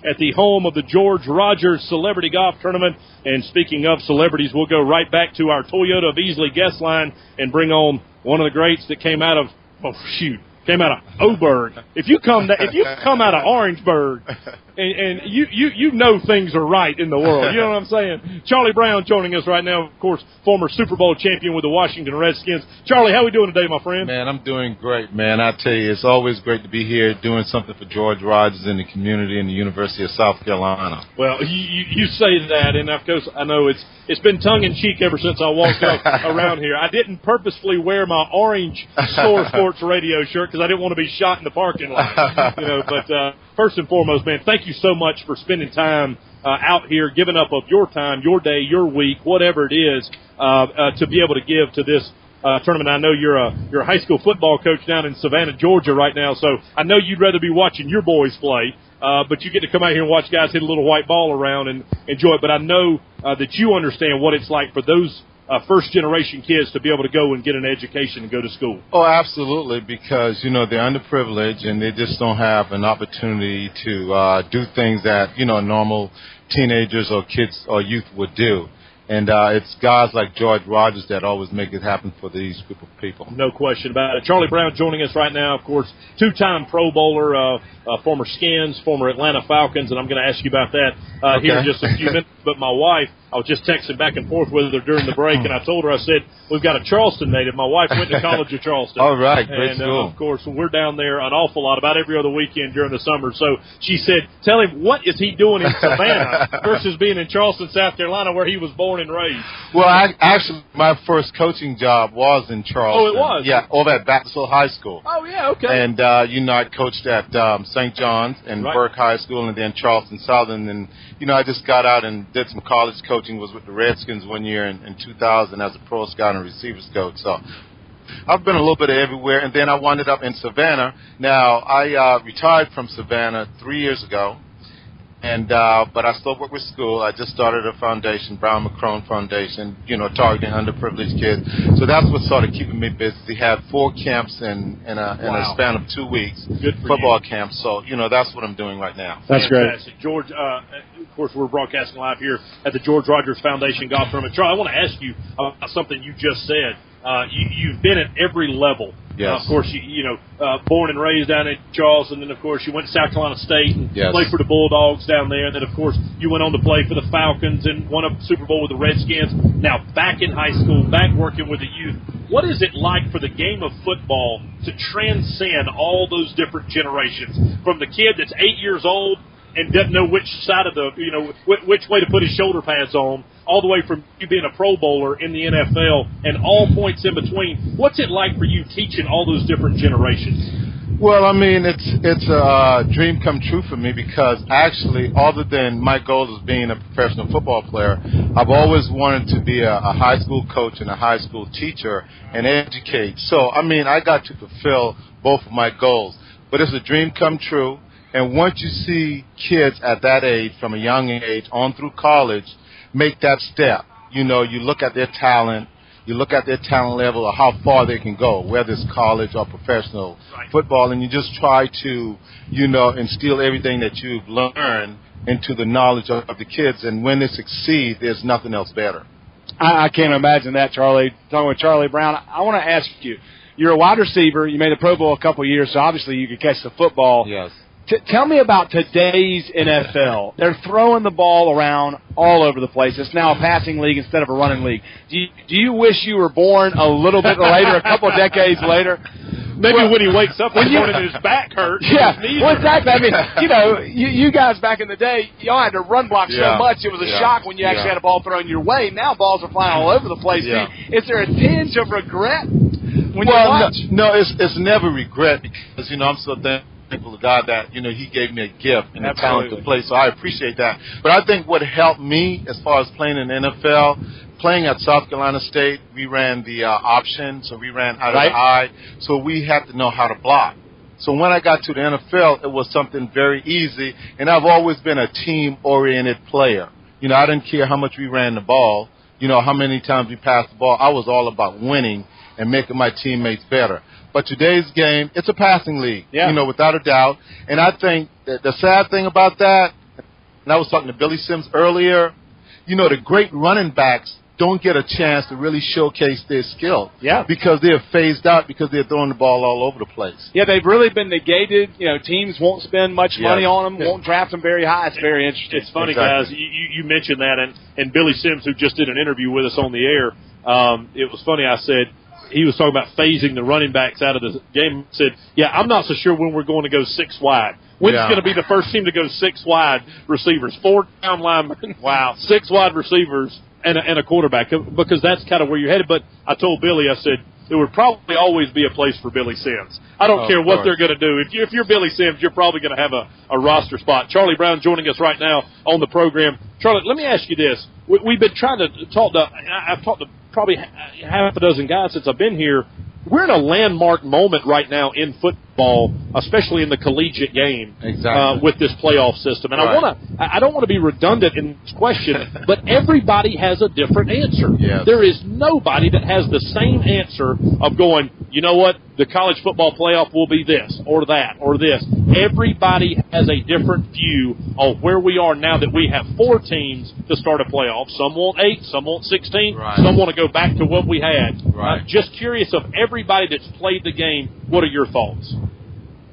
at the home of the George Rogers Celebrity Golf Tournament. And speaking of celebrities, we'll go right back to our Toyota of Easley guest line and bring on one of the greats that came out of Oberg. If you come out of Orangeburg, and you know things are right in the world. You know what I'm saying? Charlie Brown joining us right now, of course, former Super Bowl champion with the Washington Redskins. Charlie, how we doing today, my friend? Man, I'm doing great, man. I tell you, it's always great to be here doing something for George Rogers and the community and the University of South Carolina. Well, you say that, and of course, I know it's been tongue-in-cheek ever since I walked around here. I didn't purposefully wear my orange Score Sports Radio shirt because I didn't want to be shot in the parking lot. But first and foremost, man, thank you so much for spending time out here, giving up of your time, your day, your week, whatever it is, to be able to give to this tournament. I know you're a high school football coach down in Savannah, Georgia right now, so I know you'd rather be watching your boys play, but you get to come out here and watch guys hit a little white ball around and enjoy it. But I know that you understand what it's like for those first-generation kids to be able to go and get an education and go to school. Oh, absolutely, because, they're underprivileged and they just don't have an opportunity to do things that, normal teenagers or kids or youth would do. And it's guys like George Rogers that always make it happen for these group of people. No question about it. Charlie Brown joining us right now, of course, two-time Pro Bowler, former Skins, former Atlanta Falcons, and I'm going to ask you about that here in just a few minutes. But my wife, I was just texting back and forth with her during the break, and I told her, I said, we've got a Charleston native. My wife went to College of Charleston. All right, great school. Of course, we're down there an awful lot, about every other weekend during the summer. So she said, tell him, what is he doing in Savannah versus being in Charleston, South Carolina, where he was born and raised? Well, actually, my first coaching job was in Charleston. Oh, it was? Yeah, over at Baptist Hill High School. Oh, yeah, okay. And, I coached at St. John's and Burke High School and then Charleston Southern. And, I just got out and did some college coaching, was with the Redskins one year in 2000 as a pro scout and receivers coach. So I've been a little bit of everywhere, and then I wound up in Savannah. Now, I retired from Savannah 3 years ago, and but I still work with school. I just started a foundation, Brown McCrone Foundation, targeting underprivileged kids. So that's what's sort of keeping me busy. Had 4 camps in a span of 2 weeks, football camps. So, that's what I'm doing right now. That's fantastic. Great. George, of course, we're broadcasting live here at the George Rogers Foundation Golf Tournament. Charlie, I want to ask you about something you just said. You've been at every level. Yes. Of course, born and raised down in Charleston, and of course you went to South Carolina State and played for the Bulldogs down there. And then, of course, you went on to play for the Falcons and won a Super Bowl with the Redskins. Now back in high school, back working with the youth. What is it like for the game of football to transcend all those different generations? From the kid that's 8 years old and doesn't know which side of the, which way to put his shoulder pads on, all the way from you being a Pro Bowler in the NFL and all points in between. What's it like for you teaching all those different generations? Well, I mean, it's a dream come true for me because actually, other than my goal as being a professional football player, I've always wanted to be a high school coach and a high school teacher and educate. So, I mean, I got to fulfill both of my goals. But it's a dream come true. And once you see kids at that age, from a young age on through college, make that step, you look at their talent, you look at their talent level or how far they can go, whether it's college or professional football, and you just try to, instill everything that you've learned into the knowledge of the kids. And when they succeed, there's nothing else better. I can't imagine that, Charlie. Talking with Charlie Brown, I want to ask you, you're a wide receiver. You made the Pro Bowl a couple of years, so obviously you could catch the football. Yes. Tell me about today's NFL. They're throwing the ball around all over the place. It's now a passing league instead of a running league. Do you wish you were born a little bit later, a couple of decades later? Maybe when he wakes up in the morning and his back hurts. Yeah, well, exactly. I mean, you guys back in the day, y'all had to run block so much. It was a shock when you actually had a ball thrown your way. Now balls are flying all over the place. Yeah. Is there a tinge of regret when you watch? No, it's never regret because, I'm so thankful to God that, he gave me a gift and a talent to play. So I appreciate that. But I think what helped me as far as playing in the NFL, playing at South Carolina State, we ran the option, so we ran out of the eye. So we had to know how to block. So when I got to the NFL, it was something very easy. And I've always been a team-oriented player. I didn't care how much we ran the ball, how many times we passed the ball. I was all about winning and making my teammates better. But today's game, it's a passing league, without a doubt. And I think that the sad thing about that and I was talking to Billy Sims earlier, the great running backs don't get a chance to really showcase their skill. Yeah. Because they're phased out because they're throwing the ball all over the place. Yeah, they've really been negated. Teams won't spend much money on them, won't draft them very high. It's very interesting. It's funny, guys. You mentioned that, and Billy Sims, who just did an interview with us on the air, it was funny. I said, he was talking about phasing the running backs out of the game. Said, I'm not so sure when we're going to go 6 wide. When's going to be the first team to go 6 wide receivers? 4 down linemen. Wow. 6 wide receivers and a quarterback, because that's kind of where you're headed. But I told Billy, I said, there would probably always be a place for Billy Sims. I don't care what they're going to do. If you're Billy Sims, you're probably going to have a roster spot. Charlie Brown joining us right now on the program. Charlie, let me ask you this. We've been trying to talk to – I've talked to probably half a dozen guys since I've been here. We're in a landmark moment right now in football, especially in the collegiate game, with this playoff system. And I don't want to be redundant in this question, but everybody has a different answer. Yes. There is nobody that has the same answer of going, you know what, the college football playoff will be this or that or this. Everybody has a different view on where we are now that we have 4 teams to start a playoff. Some want 8, some want 16, some want to go back to what we had. Just curious of everybody that's played the game, what are your thoughts?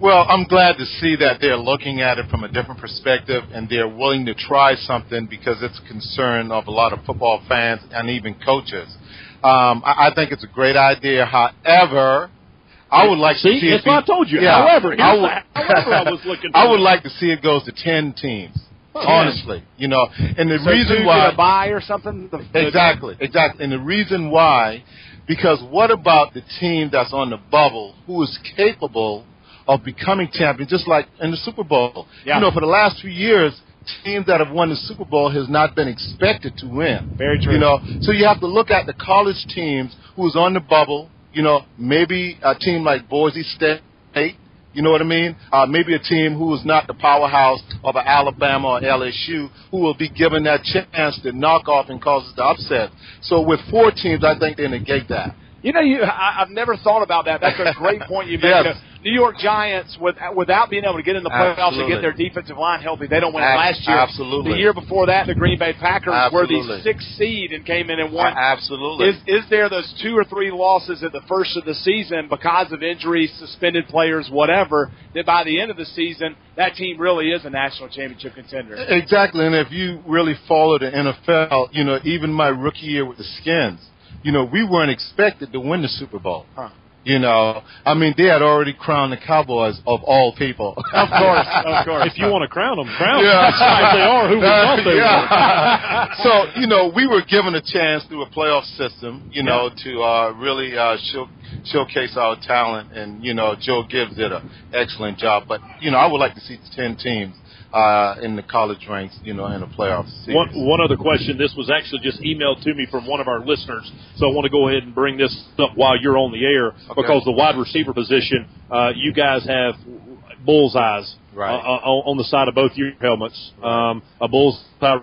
Well, I'm glad to see that they're looking at it from a different perspective and they're willing to try something because it's a concern of a lot of football fans and even coaches. I think it's a great idea. However, I would like to see that's what I told you. However, I was looking for I would like to see it goes to 10 teams. Honestly, and the reason why a bye or something. Exactly. And the reason why, because what about the team that's on the bubble who is capable of becoming champion, just like in the Super Bowl? Yeah. For the last few years, teams that have won the Super Bowl has not been expected to win. Very true. So you have to look at the college teams who's on the bubble. Maybe a team like Boise State. You know what I mean? Maybe a team who is not the powerhouse of an Alabama or LSU who will be given that chance to knock off and cause the upset. So with 4 teams, I think they negate that. I've never thought about that. That's a great point you made. Yes. New York Giants, without being able to get in the playoffs and get their defensive line healthy, they don't win last year. Absolutely. The year before that, the Green Bay Packers were the 6th seed and came in and won. Absolutely. Is there those 2 or 3 losses at the first of the season because of injuries, suspended players, whatever, that by the end of the season, that team really is a national championship contender? Exactly. And if you really follow the NFL, even my rookie year with the Skins, we weren't expected to win the Super Bowl. They had already crowned the Cowboys of all people. Of course. If you want to crown them, crown them. If they are who we thought they were. So, we were given a chance through a playoff system, to really showcase our talent. And, Joe Gibbs did an excellent job. But, I would like to see 10 teams in the college ranks, in a playoff series. One other question. This was actually just emailed to me from one of our listeners, so I want to go ahead and bring this up while you're on the air, because the wide receiver position, you guys have bullseyes on the side of both your helmets, a bullseye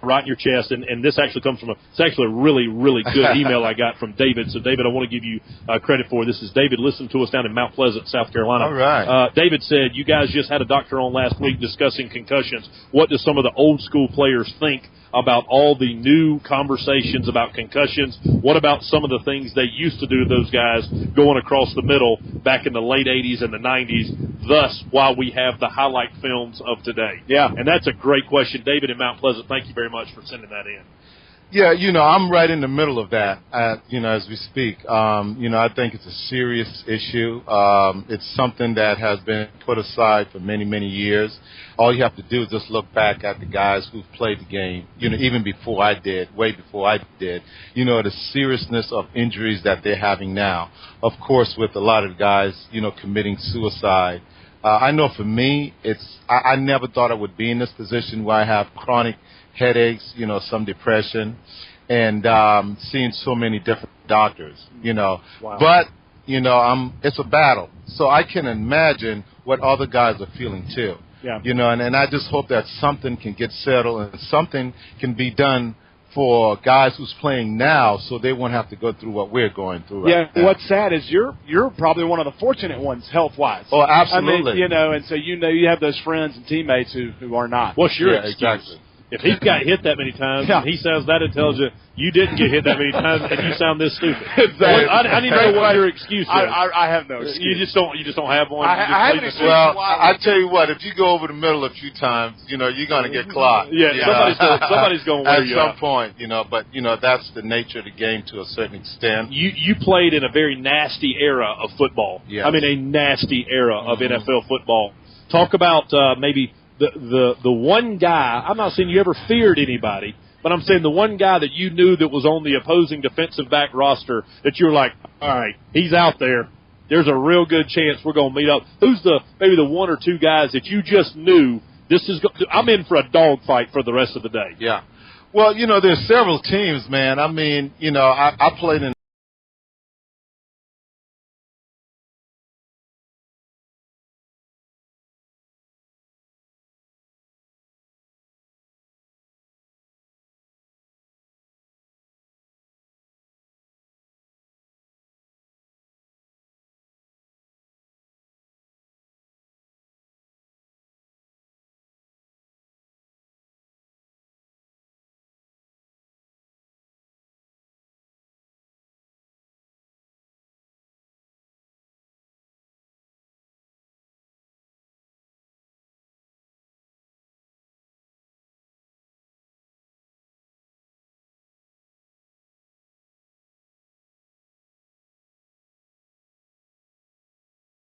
right in your chest, and this actually comes from it's actually a really, really good email I got from David. So, David, I want to give you credit for this. Is David listened to us down in Mount Pleasant, South Carolina. All right. David said, you guys just had a doctor on last week discussing concussions. What do some of the old school players think about all the new conversations about concussions? What about some of the things they used to do to those guys going across the middle back in the late 80s and the 90s, thus why we have the highlight films of today? Yeah. And that's a great question. David in Mount Pleasant, thank you very much for sending that in. Yeah, I'm right in the middle of that, as we speak. I think it's a serious issue. It's something that has been put aside for many, many years. All you have to do is just look back at the guys who've played the game, even before I did, way before I did, the seriousness of injuries that they're having now. Of course, with a lot of the guys, committing suicide. I know for me, I never thought I would be in this position where I have chronic headaches, some depression, and seeing so many different doctors, Wow. But, it's a battle. So I can imagine what other guys are feeling too. Yeah. And I just hope that something can get settled and something can be done for guys who's playing now, so they won't have to go through what we're going through right now. What's sad is you're probably one of the fortunate ones health-wise. Oh, absolutely. I mean, and so you have those friends and teammates who are not. What's your excuse? Exactly. If he's got hit that many times and he sounds that, it tells you didn't get hit that many times and you sound this stupid. Exactly. I need to know what your excuse is. I have no excuse. You just don't have one. I have an excuse. Well, I tell you what, if you go over the middle a few times, you're going to get clocked. Yeah, somebody's going to wear you out. At some point, but that's the nature of the game to a certain extent. You played in a very nasty era of football. Yes. I mean, a nasty era of NFL football. Talk about maybe the one guy. I'm not saying you ever feared anybody, but I'm saying the one guy that you knew that was on the opposing defensive back roster that you were like, all right, he's out there. There's a real good chance we're going to meet up. Who's maybe the one or two guys that you just knew I'm in for a dogfight for the rest of the day? Yeah. Well, there's several teams, man. I mean, I played in